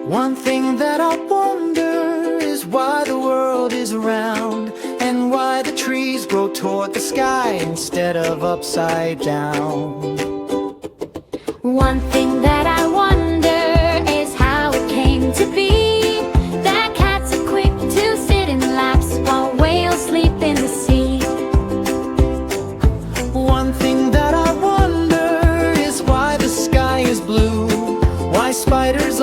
One thing that I wonder is why the world is round, and why the trees grow toward the sky instead of upside down. One thing that I wonder is how it came to be that cats are quick to sit in laps while whales sleep in the sea. One thing that I wonder is why the sky is blue, why spiders